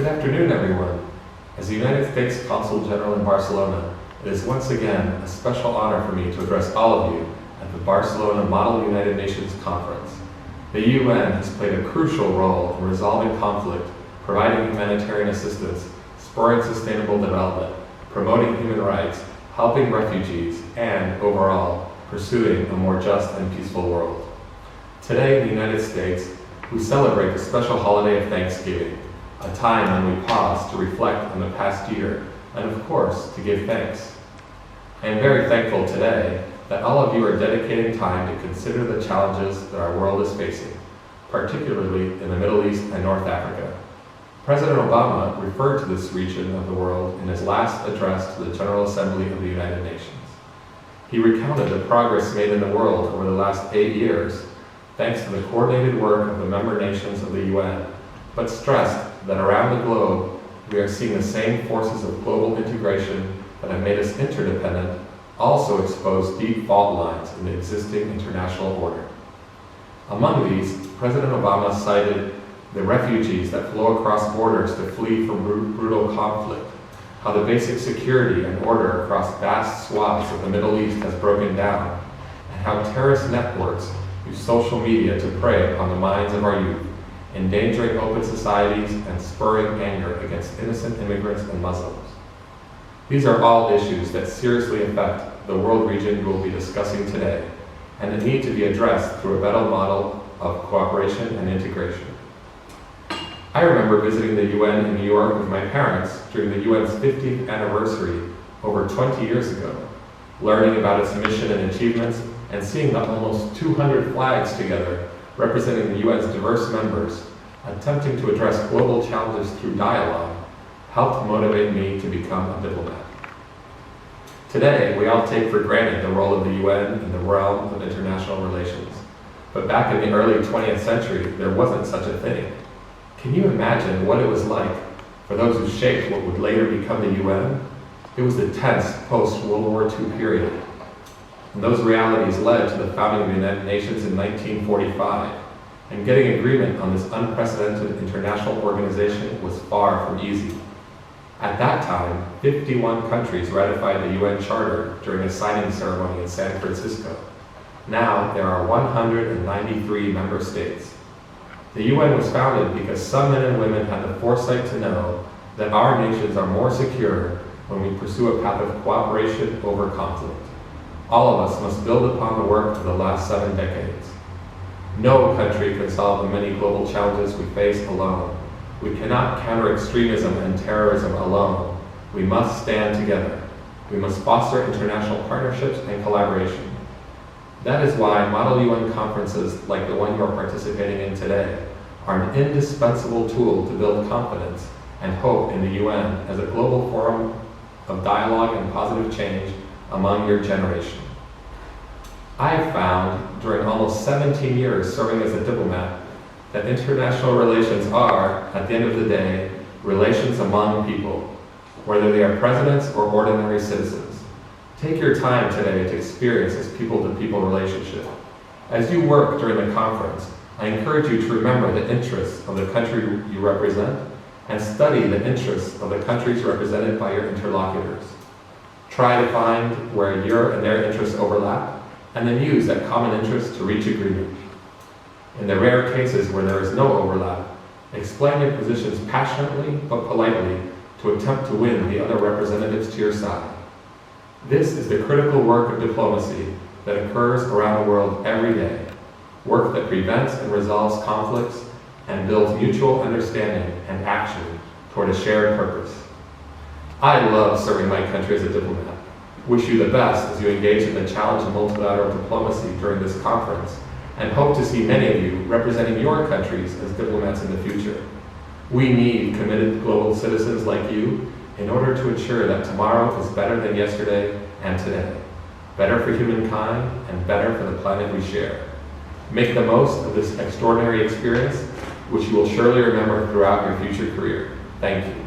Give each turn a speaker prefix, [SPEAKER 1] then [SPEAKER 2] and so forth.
[SPEAKER 1] Good afternoon, everyone. As the United States Consul General in Barcelona, it is once again a special honor for me to address all of you at the Barcelona Model United Nations Conference. The UN has played a crucial role in resolving conflict, providing humanitarian assistance, spurring sustainable development, promoting human rights, helping refugees, and, overall, pursuing a more just and peaceful world. Today in the United States, we celebrate the special holiday of Thanksgiving, a time when we pause to reflect on the past year and, of course, to give thanks. I am very thankful today that all of you are dedicating time to consider the challenges that our world is facing, particularly in the Middle East and North Africa. President Obama referred to this region of the world in his last address to the General Assembly of the United Nations. He recounted the progress made in the world over the last 8 years, thanks to the coordinated work of the member nations of the UN, but stressed that around the globe, we are seeing the same forces of global integration that have made us interdependent also expose deep fault lines in the existing international order. Among these, President Obama cited the refugees that flow across borders to flee from brutal conflict, how the basic security and order across vast swaths of the Middle East has broken down, and how terrorist networks use social media to prey upon the minds of our youth, endangering open societies and spurring anger against innocent immigrants and Muslims. These are all issues that seriously affect the world region we will be discussing today, and that need to be addressed through a better model of cooperation and integration. I remember visiting the UN in New York with my parents during the UN's 50th anniversary over 20 years ago, learning about its mission and achievements and seeing the almost 200 flags together representing the UN's diverse members, attempting to address global challenges through dialogue, helped motivate me to become a diplomat. Today, we all take for granted the role of the UN in the realm of international relations. But back in the early 20th century, there wasn't such a thing. Can you imagine what it was like for those who shaped what would later become the UN? It was the tense post-World War II period. And those realities led to the founding of the United Nations in 1945, and getting agreement on this unprecedented international organization was far from easy. At that time, 51 countries ratified the UN Charter during a signing ceremony in San Francisco. Now, there are 193 member states. The UN was founded because some men and women had the foresight to know that our nations are more secure when we pursue a path of cooperation over conflict. All of us must build upon the work of the last 7 decades. No country can solve the many global challenges we face alone. We cannot counter extremism and terrorism alone. We must stand together. We must foster international partnerships and collaboration. That is why Model UN conferences like the one you are participating in today are an indispensable tool to build confidence and hope in the UN as a global forum of dialogue and positive change among your generation. I have found during almost 17 years serving as a diplomat that international relations are, at the end of the day, relations among people, whether they are presidents or ordinary citizens. Take your time today to experience this people-to-people relationship. As you work during the conference, I encourage you to remember the interests of the country you represent and study the interests of the countries represented by your interlocutors. Try to find where your and their interests overlap, and then use that common interest to reach agreement. In the rare cases where there is no overlap, explain your positions passionately but politely to attempt to win the other representatives to your side. This is the critical work of diplomacy that occurs around the world every day, work that prevents and resolves conflicts and builds mutual understanding and action toward a shared purpose. I love serving my country as a diplomat. Wish you the best as you engage in the challenge of multilateral diplomacy during this conference, and hope to see many of you representing your countries as diplomats in the future. We need committed global citizens like you in order to ensure that tomorrow is better than yesterday and today, better for humankind and better for the planet we share. Make the most of this extraordinary experience, which you will surely remember throughout your future career. Thank you.